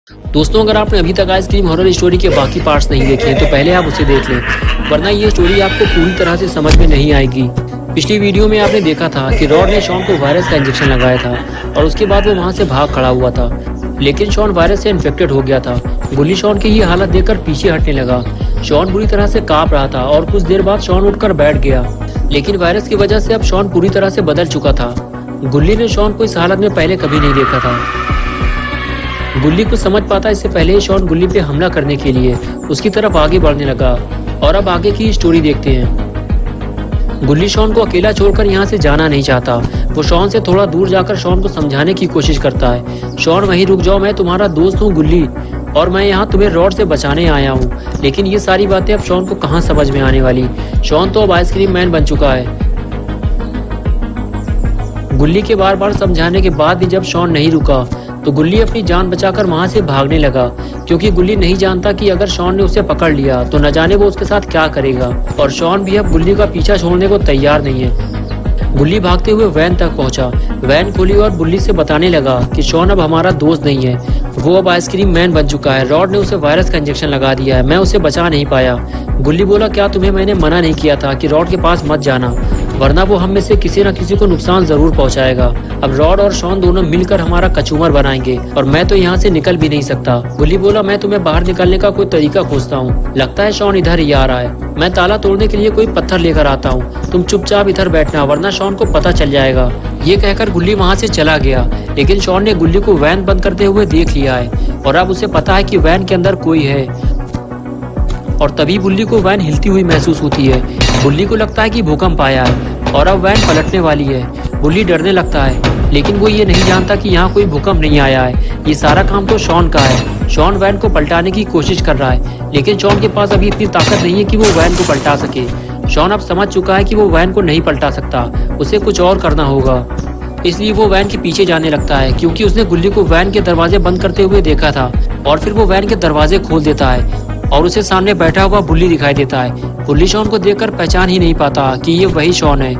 दोस्तों, अगर आपने अभी तक आइसक्रीम हॉरर स्टोरी के बाकी पार्ट्स नहीं देखे हैं तो पहले आप उसे देख लें, वरना ये स्टोरी आपको पूरी तरह से समझ में नहीं आएगी। पिछली वीडियो में आपने देखा था कि रॉड ने शॉन को वायरस का इंजेक्शन लगाया था और उसके बाद वो वहाँ से भाग खड़ा हुआ था, लेकिन शॉन वायरस से इन्फेक्टेड हो गया था। गुल्ली शॉन की ये हालत देखकर पीछे हटने लगा। शॉन बुरी तरह से कांप रहा था और कुछ देर बाद शॉन उठकर बैठ गया, लेकिन वायरस की वजह से अब शॉन पूरी तरह से बदल चुका था। गुल्ली ने शॉन को इस हालत में पहले कभी नहीं देखा था। गुल्ली कुछ समझ पाता इससे पहले शॉन गुल्ली पे हमला करने के लिए उसकी तरफ आगे बढ़ने लगा। और अब आगे की स्टोरी देखते हैं। गुल्ली शॉन को अकेला छोड़कर यहाँ से जाना नहीं चाहता। वो शॉन से थोड़ा दूर जाकर शॉन को समझाने की कोशिश करता है। शॉन, वहीं रुक जाओ, मैं तुम्हारा दोस्त हूँ गुल्ली, और मैं यहाँ तुम्हें रॉड से बचाने आया हूँ। लेकिन ये सारी बातें अब शॉन को कहाँ समझ में आने वाली। शॉन तो अब आइसक्रीम मैन बन चुका है। गुल्ली के बार बार समझाने के बाद भी जब शॉन नहीं रुका तो गुल्ली अपनी जान बचाकर वहां से भागने लगा, क्योंकि गुल्ली नहीं जानता कि अगर शॉन ने उसे पकड़ लिया तो न जाने वो उसके साथ क्या करेगा। और शॉन भी अब गुल्ली का पीछा छोड़ने को तैयार नहीं है। गुल्ली भागते हुए वैन तक पहुंचा। वैन खोली और गुल्ली से बताने लगा कि शॉन अब हमारा दोस्त नहीं है, वो अब आइसक्रीम मैन बन चुका है। रॉड ने उसे वायरस का इंजेक्शन लगा दिया है, मैं उसे बचा नहीं पाया। गुल्ली बोला, क्या तुम्हें मैंने मना नहीं किया था कि रॉड के पास मत जाना, वरना वो हम में से किसी न किसी को नुकसान जरूर पहुंचाएगा। अब रॉड और शॉन दोनों मिलकर हमारा कचूमर बनाएंगे और मैं तो यहाँ से निकल भी नहीं सकता। गुल्ली बोला, मैं तुम्हें बाहर निकलने का कोई तरीका खोजता हूँ। लगता है शॉन इधर ही आ रहा है। मैं ताला तोड़ने के लिए कोई पत्थर लेकर आता हूँ, तुम चुपचाप इधर बैठना, वरना शॉन को पता चल जाएगा। ये कहकर गुल्ली वहाँ से चला गया, लेकिन शॉन ने गुल्ली को वैन बंद करते हुए देख लिया है और अब उसे पता है कि वैन के अंदर कोई है। और तभी गुल्ली को वैन हिलती हुई महसूस होती है। गुल्ली को लगता है कि भूकंप आया है और अब वैन पलटने वाली है। गुल्ली डरने लगता है, लेकिन वो ये नहीं जानता कि यहाँ कोई भूकंप नहीं आया है। ये सारा काम तो शॉन का है। शॉन वैन को पलटाने की कोशिश कर रहा है, लेकिन शॉन के पास अभी इतनी ताकत नहीं है कि वो वैन को पलटा सके। शॉन अब समझ चुका है कि वो वैन को नहीं पलटा सकता, उसे कुछ और करना होगा। इसलिए वो वैन के पीछे जाने लगता है, क्योंकि उसने गुल्ली को वैन के दरवाजे बंद करते हुए देखा था। और फिर वो वैन के दरवाजे खोल देता है और उसे सामने बैठा हुआ बुल्ली दिखाई देता है। बुल्ली शॉन को देखकर पहचान ही नहीं पाता कि ये वही शॉन है।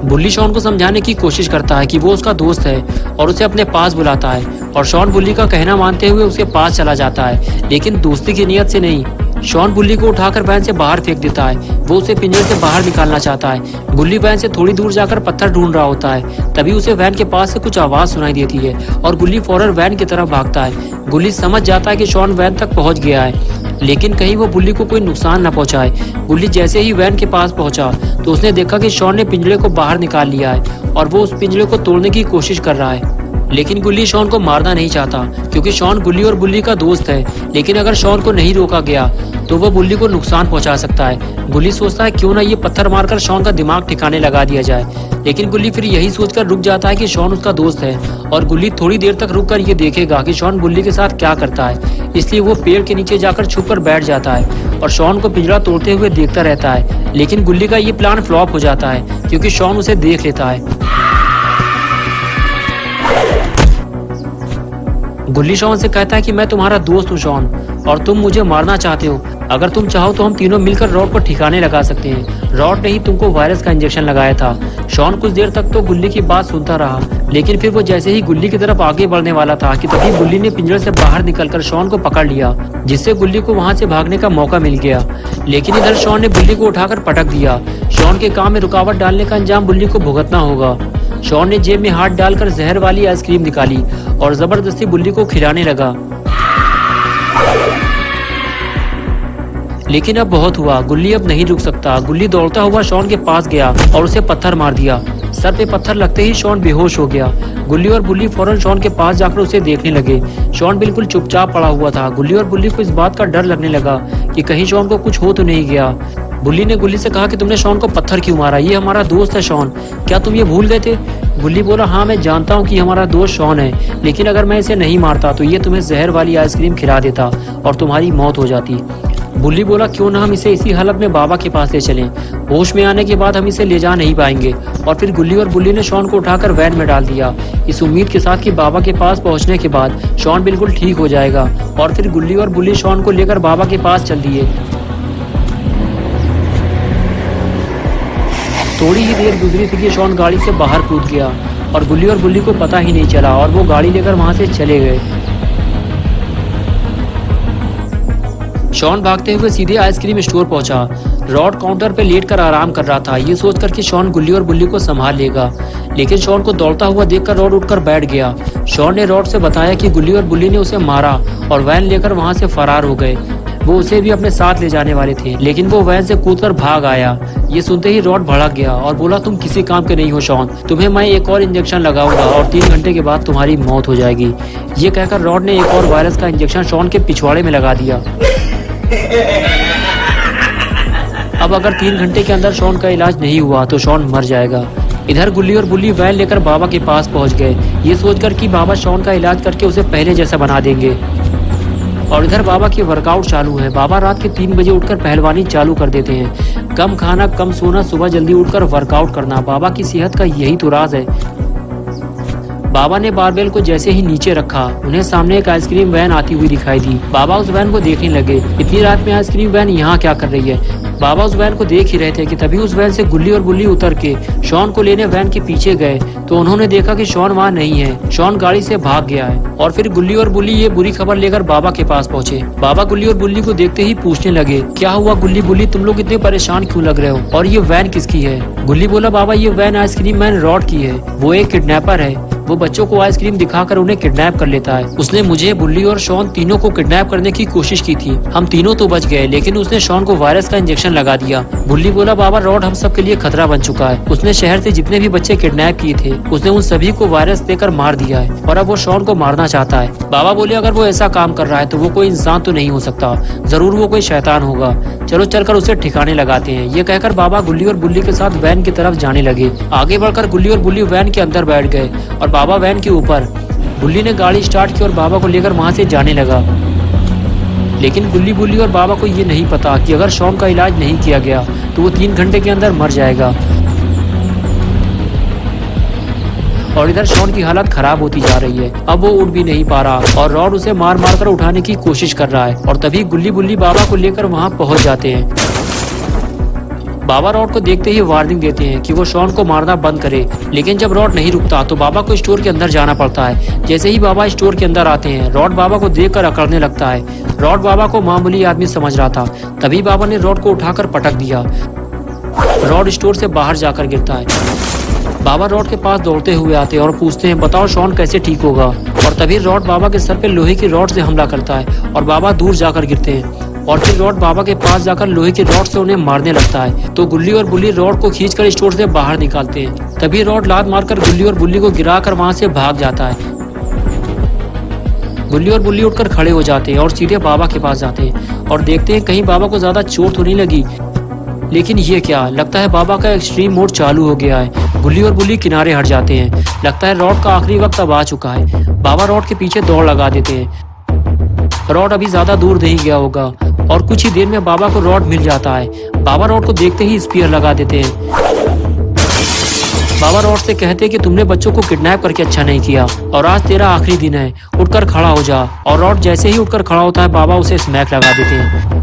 बुल्ली शॉन को समझाने की कोशिश करता है कि वो उसका दोस्त है और उसे अपने पास बुलाता है, और शॉन बुल्ली का कहना मानते हुए उसके पास चला जाता है, लेकिन दोस्ती की नीयत से नहीं। शॉन बुल्ली को उठाकर वैन से बाहर फेंक देता है। वो उसे पिंजरे से बाहर निकालना चाहता है। गुल्ली वैन से थोड़ी दूर जाकर पत्थर ढूंढ रहा होता है। तभी उसे वैन के पास से कुछ आवाज सुनाई देती है और गुल्ली फौरन वैन की तरफ भागता है। गुल्ली समझ जाता है कि शॉन वैन तक पहुंच गया है, लेकिन कहीं वो बुल्ली को कोई नुकसान न पहुंचाए। गुल्ली जैसे ही वैन के पास पहुंचा तो उसने देखा कि शॉन ने पिंजरे को बाहर निकाल लिया है और वो उस पिंजरे को तोड़ने की कोशिश कर रहा है। लेकिन गुल्ली शॉन को मारना नहीं चाहता, क्योंकि शॉन गुल्ली और बुल्ली का दोस्त है। लेकिन अगर शॉन को नहीं रोका गया तो वह बुल्ली को नुकसान पहुंचा सकता है। गुल्ली सोचता है क्यों ना ये पत्थर मारकर शॉन का दिमाग ठिकाने लगा दिया जाए, लेकिन गुल्ली फिर यही सोचकर रुक जाता है कि शॉन उसका दोस्त है और गुल्ली थोड़ी देर तक रुककर ये देखेगा कि शॉन बुल्ली के साथ क्या करता है। इसलिए वो पेड़ के नीचे जाकर छुपकर बैठ जाता है और शॉन को पिंजरा तोड़ते हुए देखता रहता है। लेकिन गुल्ली का ये प्लान फ्लॉप हो जाता है, क्योंकि शॉन उसे देख लेता है। गुल्ली शॉन से कहता है कि मैं तुम्हारा दोस्त हूँ शॉन, और तुम मुझे मारना चाहते हो। अगर तुम चाहो तो हम तीनों मिलकर रॉड को ठिकाने लगा सकते हैं। रॉड ने ही तुमको वायरस का इंजेक्शन लगाया था। शॉन कुछ देर तक तो गुल्ली की बात सुनता रहा, लेकिन फिर वो जैसे ही गुल्ली की तरफ आगे बढ़ने वाला था कि तभी गुल्ली ने पिंजरे से बाहर निकलकर शॉन को पकड़ लिया, जिससे गुल्ली को वहां से भागने का मौका मिल गया। लेकिन इधर शॉन ने गुल्ली को उठाकर पटक दिया। शॉन के काम में रुकावट डालने का अंजाम गुल्ली को भुगतना होगा। शॉन ने जेब में हाथ डालकर जहर वाली आइसक्रीम निकाली और जबरदस्ती गुल्ली को खिलाने लगा। लेकिन अब बहुत हुआ, गुल्ली अब नहीं रुक सकता। गुल्ली दौड़ता हुआ शॉन के पास गया और उसे पत्थर मार दिया। सर पे पत्थर लगते ही शॉन बेहोश हो गया। गुल्ली और बुल्ली फौरन शॉन के पास जाकर उसे देखने लगे। शॉन बिल्कुल चुपचाप पड़ा हुआ था। गुल्ली और बुल्ली को इस बात का डर लगने लगा कि कहीं शॉन को कुछ हो तो नहीं गया। बुल्ली ने गुल्ली से कहा कि तुमने शॉन को पत्थर क्यों मारा, ये हमारा दोस्त है शॉन, क्या तुम ये भूल गए थे? गुल्ली बोला, हाँ मैं जानता हूँ कि हमारा दोस्त शॉन है, लेकिन अगर मैं इसे नहीं मारता तो ये तुम्हें जहर वाली आइसक्रीम खिला देता और तुम्हारी मौत हो जाती। बुल्ली बोला, क्यों ना हम इसे इसी हालत में बाबा के पास ले चलें, होश में आने के बाद हम इसे ले जा नहीं पाएंगे। और फिर गुल्ली और बुल्ली ने शॉन को उठाकर वैन में डाल दिया, इस उम्मीद के साथ कि बाबा के पास पहुंचने के बाद शॉन बिल्कुल ठीक हो जाएगा। और फिर गुल्ली और बुल्ली शॉन को लेकर बाबा के पास चल दिए। थोड़ी ही देर गुजरी थी कि शॉन गाड़ी से बाहर कूद गया और गुल्ली को पता ही नहीं चला और वो गाड़ी लेकर वहां से चले गए। शॉन भागते हुए सीधे आइसक्रीम स्टोर पहुंचा। रॉड काउंटर पे लेट कर आराम कर रहा था, ये सोचकर कि शॉन गुल्ली और बुल्ली को संभाल लेगा। लेकिन शॉन को दौड़ता हुआ देखकर रॉड उठकर बैठ गया। शॉन ने रॉड से बताया कि गुल्ली और बुल्ली ने उसे मारा और वैन लेकर वहां से फरार हो गए। वो उसे भी अपने साथ ले जाने वाले थे, लेकिन वो वैन से कूदकर भाग आया। ये सुनते ही रॉड भड़क गया और बोला, तुम किसी काम के नहीं हो शॉन, तुम्हें मैं एक और इंजेक्शन लगाऊंगा और 3 घंटे के बाद तुम्हारी मौत हो जाएगी। ये कहकर रॉड ने एक और वायरस का इंजेक्शन शॉन के पिछवाड़े में लगा दिया। अब अगर 3 घंटे के अंदर शॉन का इलाज नहीं हुआ तो शॉन मर जाएगा। इधर गुल्ली और बुल्ली वैन लेकर बाबा के पास पहुंच गए, ये सोचकर कि बाबा शॉन का इलाज करके उसे पहले जैसा बना देंगे। और इधर बाबा की वर्कआउट चालू है। बाबा रात के 3 बजे उठकर पहलवानी चालू कर देते हैं। कम खाना, कम सोना, सुबह जल्दी उठकर वर्कआउट करना, बाबा की सेहत का यही तो राज है। बाबा ने बारबेल को जैसे ही नीचे रखा, उन्हें सामने एक आइसक्रीम वैन आती हुई दिखाई दी। बाबा उस वैन को देखने लगे। इतनी रात में आइसक्रीम वैन यहाँ क्या कर रही है? बाबा उस वैन को देख ही रहे थे कि तभी उस वैन से गुल्ली और बुल्ली उतर के शॉन को लेने वैन के पीछे गए तो उन्होंने देखा कि शॉन वहाँ नहीं है। शॉन गाड़ी से भाग गया है। और फिर गुल्ली और बुल्ली ये बुरी खबर लेकर बाबा के पास पहुँचे। बाबा गुल्ली और बुल्ली को देखते ही पूछने लगे, क्या हुआ गुल्ली बुल्ली, तुम लोग इतने परेशान क्यों लग रहे हो? और ये वैन किसकी है? गुल्ली बोला, बाबा ये वैन आइसक्रीम मैन रॉड की है। वो एक किडनैपर है। वो बच्चों को आइसक्रीम दिखाकर उन्हें किडनैप कर लेता है। उसने मुझे, बुल्ली और शॉन तीनों को किडनैप करने की कोशिश की थी। हम तीनों तो बच गए, लेकिन उसने शॉन को वायरस का इंजेक्शन लगा दिया। बुल्ली बोला, बाबा रॉड हम सब के लिए खतरा बन चुका है। उसने शहर से जितने भी बच्चे किडनैप किए थे उसने उन सभी को वायरस देकर मार दिया है और अब वो शॉन को मारना चाहता है। बाबा बोले, अगर वो ऐसा काम कर रहा है तो वो कोई इंसान तो नहीं हो सकता, जरूर वो कोई शैतान होगा। चलो चलकर उसे ठिकाने लगाते हैं। ये कहकर बाबा गुल्ली और बुल्ली के साथ वैन की तरफ जाने लगे। आगे बढ़कर गुल्ली और बुल्ली वैन के अंदर बैठ गए और बाबा वैन के ऊपर। गुल्ली ने गाड़ी स्टार्ट की और बाबा को लेकर वहां से जाने लगा। लेकिन गुल्ली बुल्ली और बाबा को ये नहीं पता कि अगर शॉन का इलाज नहीं किया गया तो वो 3 घंटे के अंदर मर जाएगा। और इधर शॉन की हालत खराब होती जा रही है। अब वो उठ भी नहीं पा रहा और रॉड उसे मार मार कर उठाने की कोशिश कर रहा है। और तभी गुल्ली बुल्ली बाबा को लेकर वहां पहुंच जाते हैं। बाबा रॉड को देखते ही वार्निंग देते हैं कि वो शॉन को मारना बंद करे, लेकिन जब रॉड नहीं रुकता तो बाबा को स्टोर के अंदर जाना पड़ता है। जैसे ही बाबा स्टोर के अंदर आते हैं, रॉड बाबा को देखकर अकड़ने लगता है। रॉड बाबा को मामूली आदमी समझ रहा था, तभी बाबा ने रॉड को उठाकर पटक दिया। रॉड स्टोर से बाहर जाकर गिरता है। बाबा रॉड के पास दौड़ते हुए आते हैं और पूछते हैं, बताओ शॉन कैसे ठीक होगा? और तभी रॉड बाबा के सर पे लोहे की रॉड से हमला करता है और बाबा दूर जाकर गिरते हैं। और फिर रॉड बाबा के पास जाकर लोहे की रॉड से उन्हें मारने लगता है। तो गुल्ली और बुल्ली रॉड को खींचकर स्टोर से बाहर निकालते हैं। तभी रॉड लात मारकर गुल्ली और बुल्ली को गिराकर वहां से भाग जाता है। गुल्ली और बुल्ली उठकर खड़े हो जाते हैं और सीधे बाबा के पास जाते हैं और देखते हैं कहीं बाबा को ज्यादा चोट तो नहीं लगी। लेकिन ये क्या, लगता है बाबा का एक्सट्रीम मोड चालू हो गया है। गुल्ली और बुल्ली किनारे हट जाते हैं। लगता है रॉड का आखिरी वक्त अब आ चुका है। बाबा रॉड के पीछे दौड़ लगा देते हैं। रॉड अभी ज्यादा दूर नहीं गया होगा और कुछ ही देर में बाबा को रॉड मिल जाता है। बाबा रॉड को देखते ही स्पीयर लगा देते हैं। बाबा रॉड से कहते हैं कि तुमने बच्चों को किडनैप करके अच्छा नहीं किया और आज तेरा आखिरी दिन है, उठकर खड़ा हो जा। और रॉड जैसे ही उठकर खड़ा होता है, बाबा उसे स्मैक लगा देते हैं।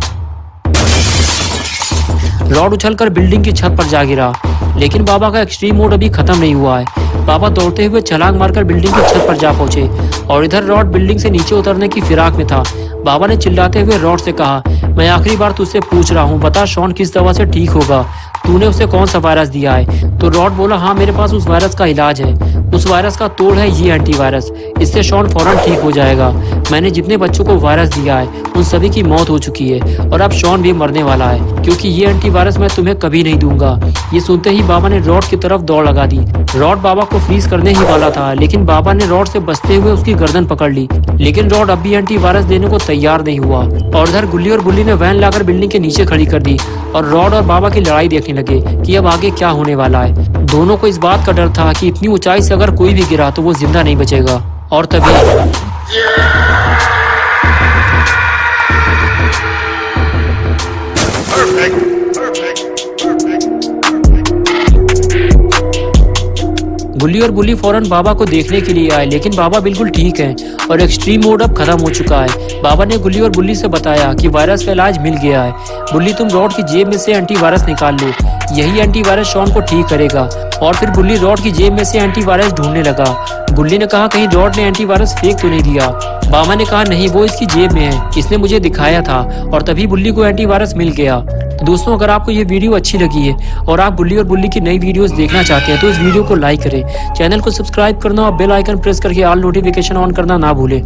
रॉड उछलकर बिल्डिंग की छत पर जा गिरा, लेकिन बाबा का एक्सट्रीम मोड अभी खत्म नहीं हुआ है। बाबा दौड़ते हुए छलांग मारकर बिल्डिंग की छत पर जा पहुंचे और इधर रॉड बिल्डिंग से नीचे उतरने की फिराक में था। बाबा ने चिल्लाते हुए रॉड से कहा, मैं आखिरी बार तुझसे पूछ रहा हूँ, बता शॉन किस दवा से ठीक होगा? तूने उसे कौन सा वायरस दिया है? तो रॉड बोला, हाँ मेरे पास उस वायरस का इलाज है। उस वायरस का तोड़ है ये एंटीवायरस। इससे शॉन फौरन ठीक हो जाएगा। मैंने जितने बच्चों को वायरस दिया है उन सभी की मौत हो चुकी है और अब शॉन भी मरने वाला है, क्योंकि ये एंटीवायरस मैं तुम्हें कभी नहीं दूंगा। ये सुनते ही बाबा ने रॉड की तरफ दौड़ लगा दी। रॉड बाबा को फ्रीज करने ही वाला था, लेकिन बाबा ने रॉड से बचते हुए उसकी गर्दन पकड़ ली। लेकिन रॉड अब भी एंटीवायरस देने को तैयार नहीं हुआ और इधर गुल्ली और बुल्ली ने वैन लाकर बिल्डिंग के नीचे खड़ी कर दी और रॉड और बाबा की लड़ाई देखने लगे कि अब आगे क्या होने वाला है। दोनों को इस बात का डर था कि इतनी ऊंचाई से अगर कोई भी गिरा तो वो जिंदा नहीं बचेगा। और तभी गुल्ली और बुल्ली फौरन बाबा को देखने के लिए आए, लेकिन बाबा बिल्कुल ठीक हैं और एक्सट्रीम मोड अब खत्म हो चुका है। बाबा ने गुल्ली और बुल्ली से बताया कि वायरस का इलाज मिल गया है। बुल्ली तुम रॉड की जेब में से एंटीवायरस निकाल लो, यही एंटीवायरस शॉन को ठीक करेगा। और फिर बुल्ली रॉड की जेब में से एंटीवायरस ढूंढने लगा। गुल्ली ने कहा कहीं रॉड ने एंटीवायरस फेंक तो नहीं दिया। बामा ने कहा नहीं, वो इसकी जेब में है, इसने मुझे दिखाया था। और तभी बुल्ली को एंटीवायरस मिल गया। तो दोस्तों, अगर आपको ये वीडियो अच्छी लगी है और आप बुल्ली और बुल्ली की नई वीडियोस देखना चाहते हैं तो इस वीडियो को लाइक करें, चैनल को सब्सक्राइब करना और बेल आइकन प्रेस करके ऑल नोटिफिकेशन ऑन करना ना भूलें।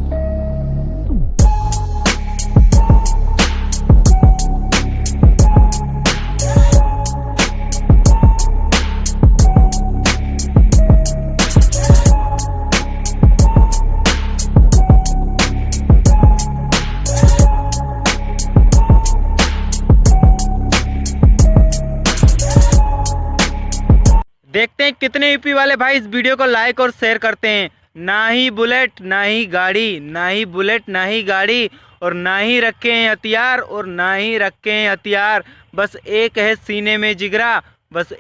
देखते हैं कितने यूपी वाले भाई इस वीडियो को लाइक और शेयर करते हैं। ना ही बुलेट ना ही गाड़ी, ना ही बुलेट ना ही गाड़ी, और ना ही रखे हैं हथियार, और ना ही रखे हैं हथियार। बस एक है सीने में जिगरा, बस